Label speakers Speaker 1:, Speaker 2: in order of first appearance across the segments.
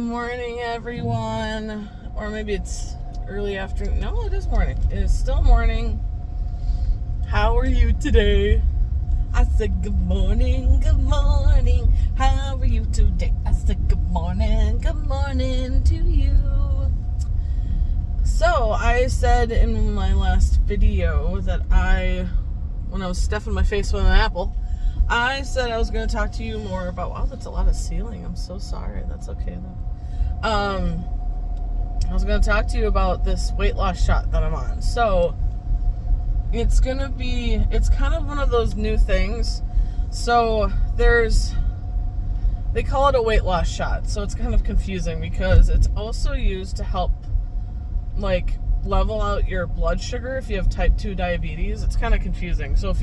Speaker 1: morning, everyone. Or maybe it's early afternoon. No, it is morning. It is still morning. How are you today? I said good morning, good morning. How are you today? I said good morning to you. So, I said in my last video that when I was stuffing my face with an apple, I said I was going to talk to you more about, wow, that's a lot of ceiling. I'm so sorry. That's okay, though. I was going to talk to you about this weight loss shot that I'm on. So, it's kind of one of those new things. So, they call it a weight loss shot. So, it's kind of confusing because it's also used to help, level out your blood sugar if you have type 2 diabetes. It's kind of confusing. So, it's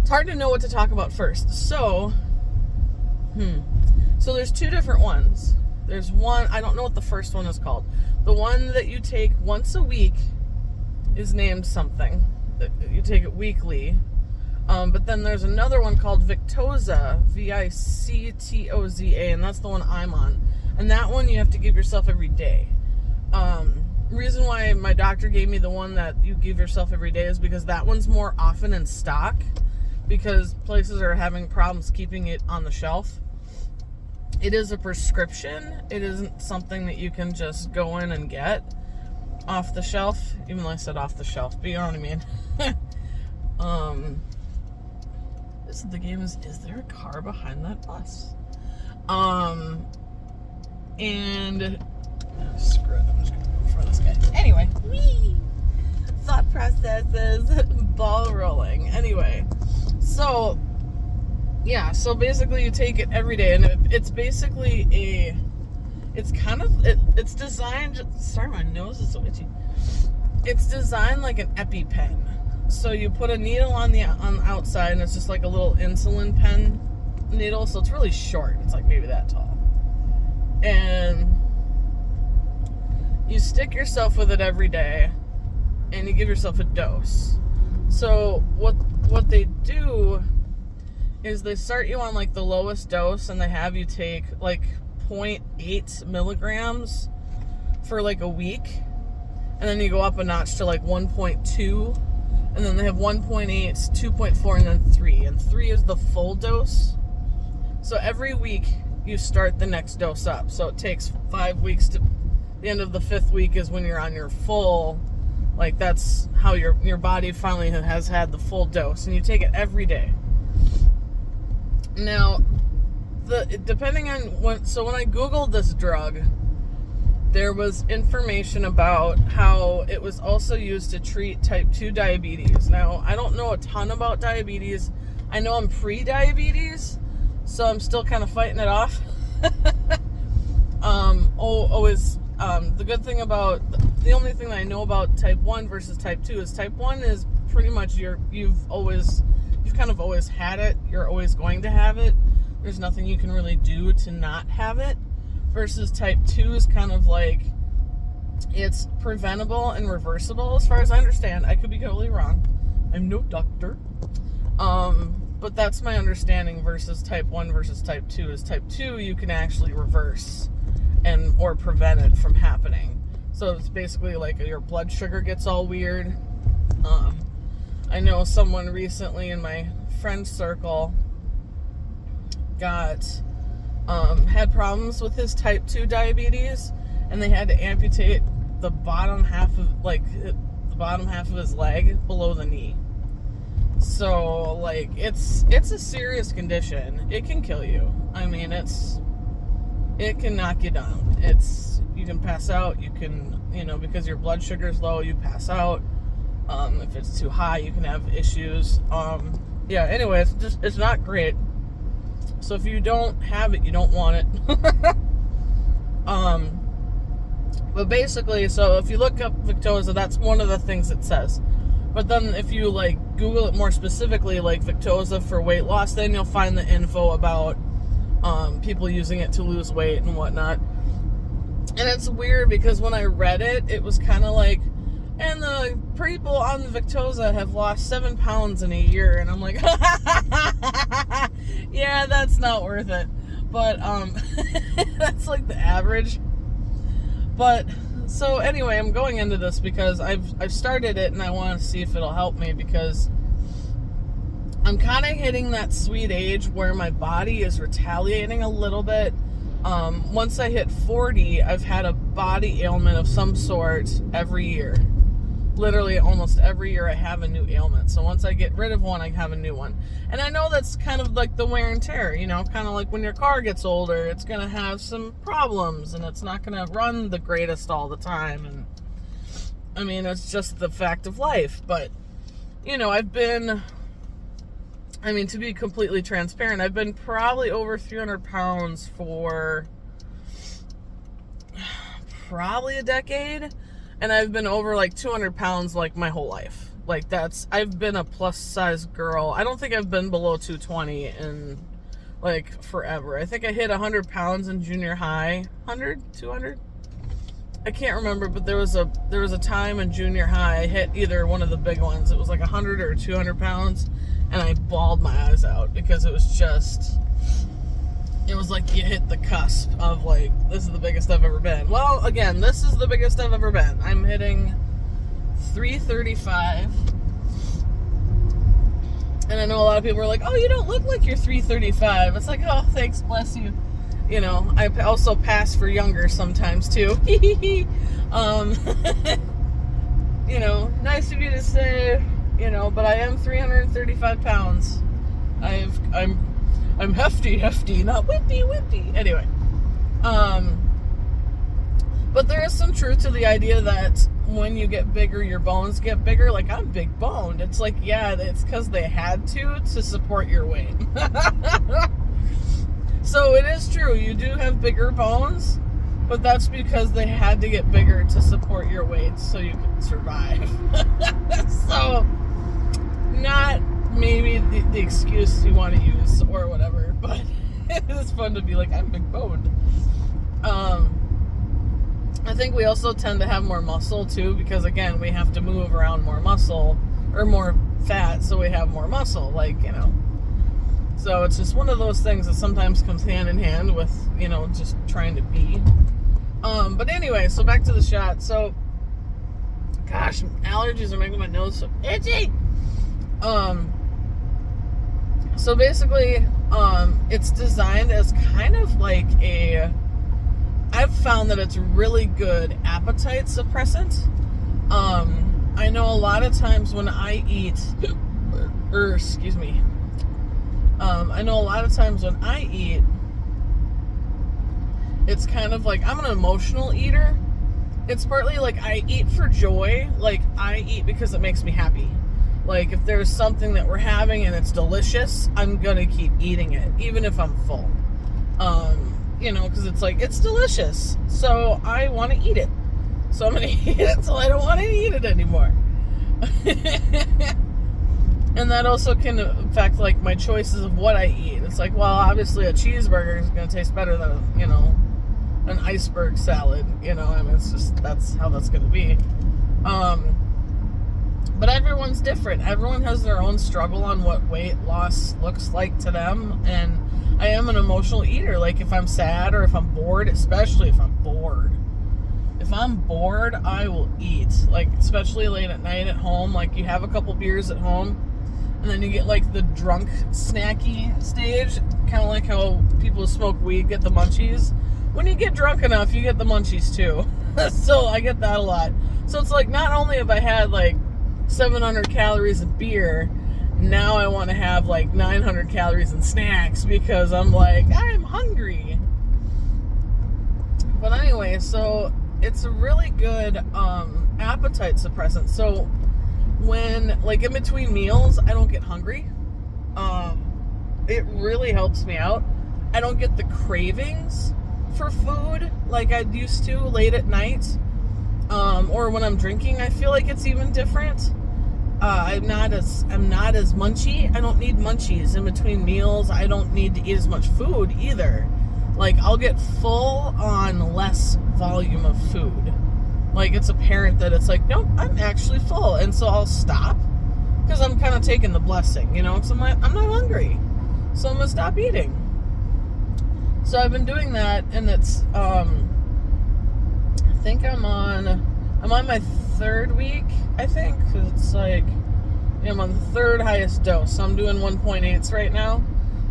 Speaker 1: hard to know what to talk about first. So there's two different ones. There's one, I don't know what the first one is called. The one that you take once a week is named something. You take it weekly. But then there's another one called Victoza, Victoza, and that's the one I'm on. And that one you have to give yourself every day. Reason why my doctor gave me the one that you give yourself every day is because that one's more often in stock because places are having problems keeping it on the shelf. It is a prescription. It isn't something that you can just go in and get off the shelf, even though I said off the shelf, but you know what I mean. The game is there a car behind that bus? Screw it, I'm just gonna go in front of this guy. Anyway, thought processes, ball rolling. Anyway, so basically you take it every day, and it's basically it's designed, sorry, my nose is so itchy. It's designed like an EpiPen. So you put a needle on the outside, and it's just like a little insulin pen needle, so it's really short. It's like maybe that tall. And you stick yourself with it every day, and you give yourself a dose. So what they do is they start you on the lowest dose, and they have you take 0.8 milligrams for a week, and then you go up a notch to 1.2, and then they have 1.8, 2.4, and then 3, and 3 is the full dose. So every week you start the next dose up. So it takes 5 weeks to the end of the 5th week is when you're on your full, that's how your body finally has had the full dose, and you take it every day. Now, depending on when I Googled this drug, there was information about how it was also used to treat type 2 diabetes. Now, I don't know a ton about diabetes. I know I'm pre-diabetes, so I'm still kind of fighting it off. The good thing about, the only thing that I know about type 1 versus type 2 is type 1 is pretty much you've kind of always had it. You're always going to have it. There's nothing you can really do to not have it. Versus type 2 is kind of it's preventable and reversible as far as I understand. I could be totally wrong. I'm no doctor. But that's my understanding versus type 1 versus type 2 is type 2 you can actually reverse or prevent it from happening. So it's basically your blood sugar gets all weird. I know someone recently in my friend circle had problems with his type 2 diabetes, and they had to amputate the bottom half of his leg below the knee. So it's a serious condition. It can kill you. I mean, it can knock you down. You can pass out. You can, because your blood sugar is low, you pass out. If it's too high, you can have issues. Anyway, it's not great. So if you don't have it, you don't want it. But basically, so if you look up Victoza, that's one of the things it says. But then if you Google it more specifically, Victoza for weight loss, then you'll find the info about people using it to lose weight and whatnot. And it's weird because when I read it, it was kind of and the people on the Victoza have lost 7 pounds in a year. And I'm like, yeah, that's not worth it. But, that's like the average. But, so anyway, I'm going into this because I've started it and I want to see if it'll help me, because I'm kind of hitting that sweet age where my body is retaliating a little bit. Once I hit 40, I've had a body ailment of some sort every year. Literally almost every year I have a new ailment. So once I get rid of one, I have a new one. And I know that's kind of like the wear and tear, you know, kind of like when your car gets older, it's going to have some problems and it's not going to run the greatest all the time. And I mean, it's just the fact of life. But, you know, to be completely transparent, I've been probably over 300 pounds for probably a decade. And I've been over like 200 pounds like my whole life. Like I've been a plus size girl. I don't think I've been below 220 in like forever. I think I hit 100 pounds in junior high. 100? 200? I can't remember, but there was a time in junior high I hit either one of the big ones. It was like 100 or 200 pounds, and I bawled my eyes out because it was like you hit the cusp of like, this is the biggest I've ever been. Well, again, this is the biggest I've ever been. I'm hitting 335. And I know a lot of people are like, oh, you don't look like you're 335. It's like, oh, thanks, bless you. You know, I also pass for younger sometimes too. You know, nice of you to say, you know, but I am 335 pounds. I'm hefty, not whippy. Anyway, but there is some truth to the idea that when you get bigger, your bones get bigger. Like, I'm big boned. It's like, yeah, it's because they had to support your weight. So it is true. You do have bigger bones, but that's because they had to get bigger to support your weight so you could survive. So, not maybe the excuse you want to use or whatever, but it's fun to be like, I'm big boned. I think we also tend to have more muscle too, because again, we have to move around more muscle or more fat, so we have more muscle, like, you know. So it's just one of those things that sometimes comes hand in hand with, you know, just trying to be. But anyway, so back to the shot. So, gosh, allergies are making my nose so itchy. So basically, it's designed as kind of like I've found that it's really good appetite suppressant. I know a lot of times when I eat, I know a lot of times when I eat, it's kind of like, I'm an emotional eater. It's partly like I eat for joy. Like, I eat because it makes me happy. Like, if there's something that we're having and it's delicious, I'm gonna keep eating it, even if I'm full. You know, because it's like, it's delicious, so I want to eat it. So I'm gonna eat it till I don't want to eat it anymore. And that also can affect, like, my choices of what I eat. It's like, well, obviously a cheeseburger is gonna taste better than, you know, an iceberg salad. You know, I mean, it's just, that's how that's gonna be. But everyone's different. Everyone has their own struggle on what weight loss looks like to them. And I am an emotional eater. Like, if I'm sad or if I'm bored, especially if I'm bored. If I'm bored, I will eat. Like, especially late at night at home. Like, you have a couple beers at home, and then you get, like, the drunk snacky stage. Kind of like how people who smoke weed get the munchies. When you get drunk enough, you get the munchies, too. So, I get that a lot. So, it's like, not only have I had, like, 700 calories of beer, now I want to have like 900 calories in snacks because I'm like, I'm hungry. But anyway, so it's a really good appetite suppressant. So when, like, in between meals, I don't get hungry. It really helps me out. I don't get the cravings for food like I used to late at night. Or when I'm drinking, I feel like it's even different. I'm not as munchy. I don't need munchies in between meals. I don't need to eat as much food either. Like, I'll get full on less volume of food. Like, it's apparent that it's like, nope, I'm actually full. And so I'll stop because I'm kind of taking the blessing, you know, because I'm not hungry. So I'm going to stop eating. So I've been doing that, and it's I think I'm on my third week, I think, because it's like, I'm on the third highest dose. So I'm doing 1.8s right now.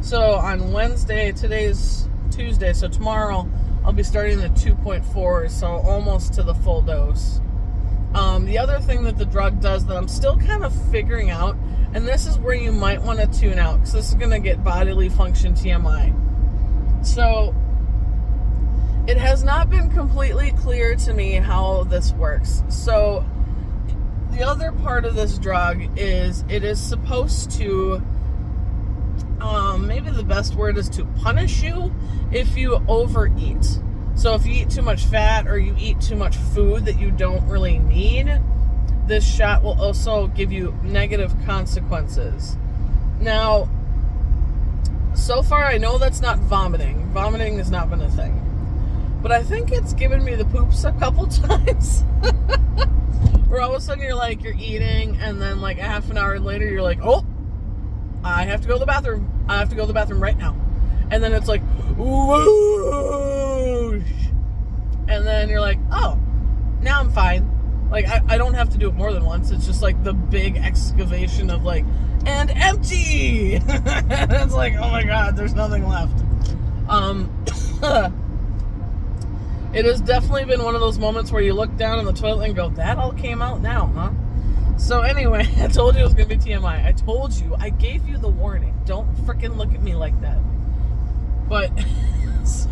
Speaker 1: So on Wednesday, today's Tuesday, so tomorrow I'll be starting the 2.4, so almost to the full dose. The other thing that the drug does that I'm still kind of figuring out, and this is where you might want to tune out, because this is going to get bodily function TMI. So it has not been completely clear to me how this works. So the other part of this drug is it is supposed to, maybe the best word is to punish you if you overeat. So if you eat too much fat or you eat too much food that you don't really need, this shot will also give you negative consequences. Now, so far I know that's not vomiting. Vomiting has not been a thing. But I think it's given me the poops a couple times. Where all of a sudden you're eating, and then like a half an hour later you're like, oh, I have to go to the bathroom. I have to go to the bathroom right now. And then it's like, whoosh. And then you're like, oh, now I'm fine. Like, I don't have to do it more than once. It's just like the big excavation of like, and empty. And it's like, oh my God, there's nothing left. It has definitely been one of those moments where you look down in the toilet and go, that all came out now, huh? So anyway, I told you it was going to be TMI. I told you. I gave you the warning. Don't freaking look at me like that. But, so,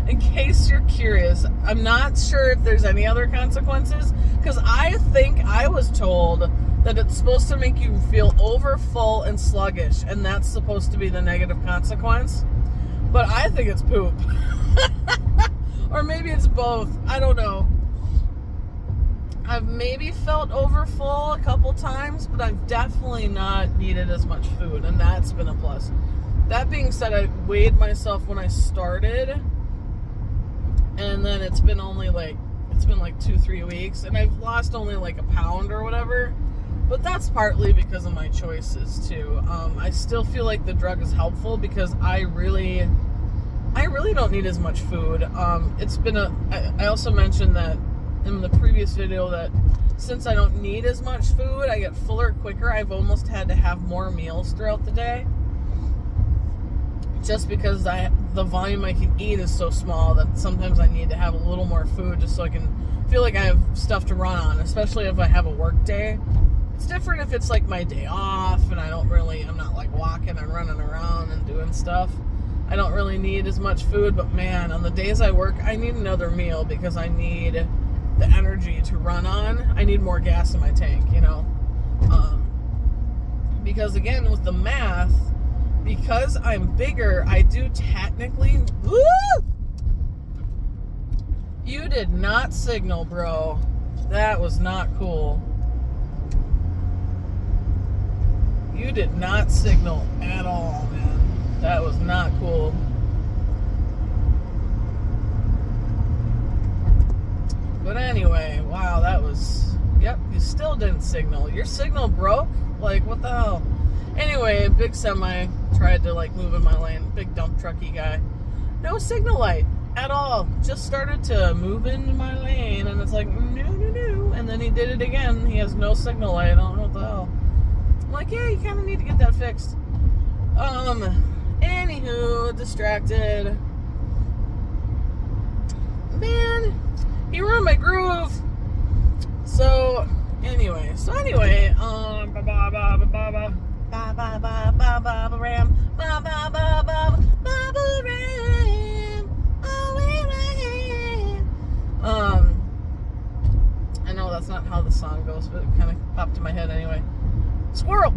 Speaker 1: in case you're curious, I'm not sure if there's any other consequences, because I think I was told that it's supposed to make you feel over full and sluggish, and that's supposed to be the negative consequence. But I think it's poop. Or maybe it's both. I don't know. I've maybe felt over full a couple times, but I've definitely not needed as much food, and that's been a plus. That being said, I weighed myself when I started, and then it's been like 2-3 weeks, and I've lost only like a pound or whatever, but that's partly because of my choices too. I still feel like the drug is helpful because I really don't need as much food. I also mentioned that in the previous video that since I don't need as much food, I get fuller quicker. I've almost had to have more meals throughout the day, just because the volume I can eat is so small that sometimes I need to have a little more food just so I can feel like I have stuff to run on, especially if I have a work day. It's different if it's like my day off and I'm not like walking and running around and doing stuff. I don't really need as much food, but man, on the days I work, I need another meal because I need the energy to run on. I need more gas in my tank, because again, with the math, because I'm bigger, I do technically, woo! You did not signal, bro. That was not cool. You did not signal at all, man. That was not cool. But anyway, wow, yep, you still didn't signal. Your signal broke? Like, what the hell? Anyway, big semi tried to like move in my lane. Big dump trucky guy. No signal light at all. Just started to move into my lane, and it's like, no. And then he did it again. He has no signal light. I don't know what the hell. I'm like, yeah, you kind of need to get that fixed. Anywho, distracted. Man, he ruined my groove. So anyway, I know that's not how the song goes, but it kind of popped in my head anyway. Squirrel.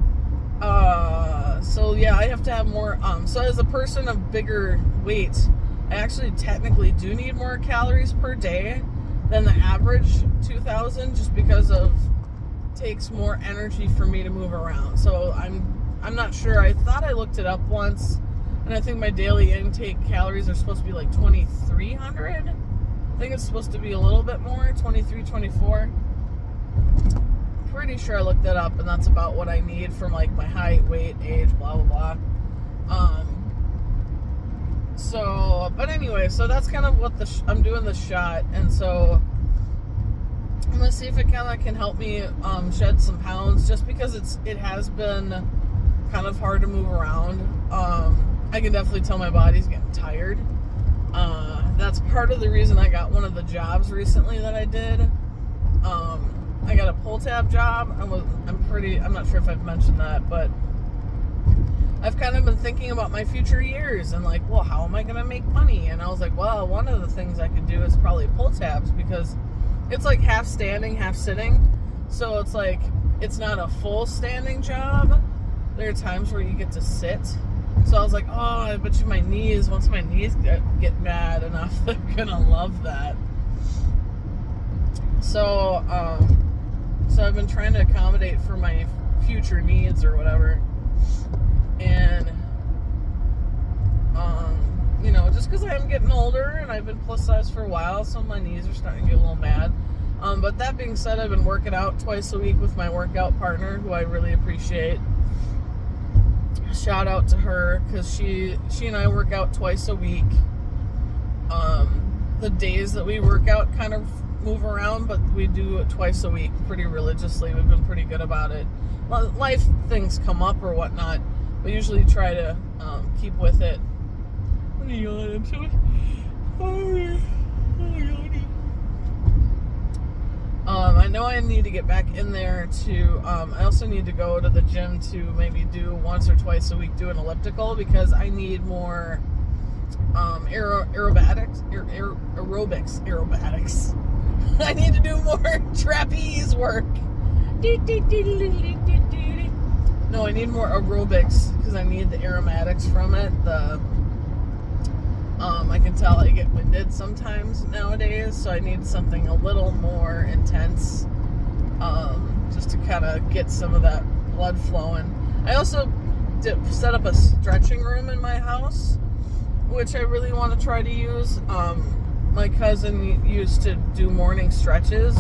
Speaker 1: So yeah, I have to have more, so as a person of bigger weight, I actually technically do need more calories per day than the average 2,000, just because takes more energy for me to move around. So I'm not sure. I thought I looked it up once, and I think my daily intake calories are supposed to be like 2,300. I think it's supposed to be a little bit more, 23, 24. Pretty sure I looked that up, and that's about what I need from like my height, weight, age, blah blah blah. So, but anyway, so that's kind of what I'm doing the shot, and so I'm gonna see if it kind of can help me shed some pounds, just because it has been kind of hard to move around. I can definitely tell my body's getting tired. That's part of the reason I got one of the jobs recently that I did. I got a pull tab job. I'm not sure if I've mentioned that, but I've kind of been thinking about my future years and like, well, how am I going to make money? And I was like, well, one of the things I could do is probably pull tabs, because it's like half standing, half sitting. So it's like, it's not a full standing job. There are times where you get to sit. So I was like, oh, I bet you once my knees get mad enough, they're going to love that. So, so I've been trying to accommodate for my future needs or whatever. And, just because I am getting older and I've been plus size for a while, so my knees are starting to get a little mad. But that being said, I've been working out twice a week with my workout partner, who I really appreciate. Shout out to her, because she and I work out twice a week. The days that we work out kind of move around, but we do it twice a week pretty religiously. We've been pretty good about it. Life things come up or whatnot, but usually try to keep with it. What are you yelling into it? I know I need to get back in there to, I also need to go to the gym to maybe do once or twice a week, do an elliptical, because I need more aerobatics. I need to do more trapeze work. No, I need more aerobics, because I need the aromatics from it. I can tell I get winded sometimes nowadays, so I need something a little more intense, just to kind of get some of that blood flowing. I also set up a stretching room in my house, which I really want to try to use. My cousin used to do morning stretches,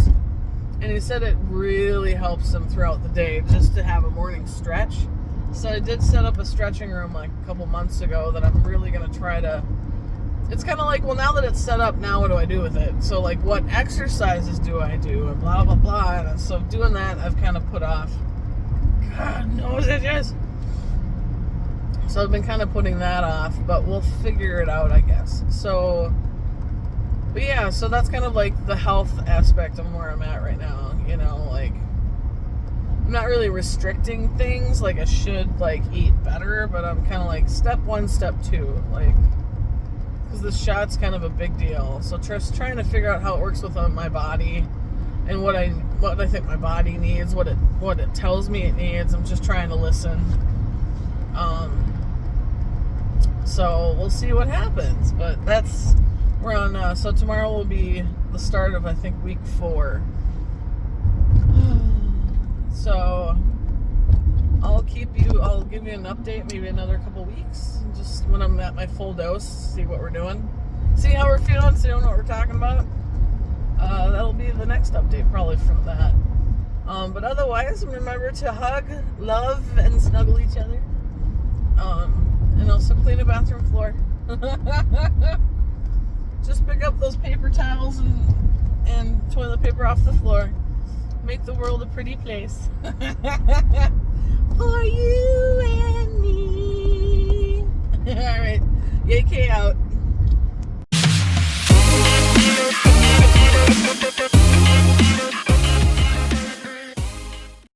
Speaker 1: and he said it really helps him throughout the day just to have a morning stretch. So I did set up a stretching room like a couple months ago that I'm really going to try to. It's kind of like, well, now that it's set up, now what do I do with it? So, like, what exercises do I do? And blah, blah, blah. And so doing that, I've kind of put off. God knows it is. So I've been kind of putting that off, but we'll figure it out, I guess. So, but yeah, so that's kind of like the health aspect of where I'm at right now. Like, I'm not really restricting things like I should, like, eat better, but I'm kind of like step one, step two, like, because the shot's kind of a big deal. So just trying to figure out how it works with my body and what I think my body needs, what it tells me it needs. I'm just trying to listen. So we'll see what happens. But we're on. So tomorrow will be the start of, I think, week 4. So I'll give you an update maybe another couple weeks, just when I'm at my full dose, see what we're doing, see how we're feeling, see what we're talking about. That'll be the next update probably from that. But otherwise, remember to hug, love, and snuggle each other. And also clean a bathroom floor. Just pick up those paper towels and toilet paper off the floor. Make the world a pretty place. For you.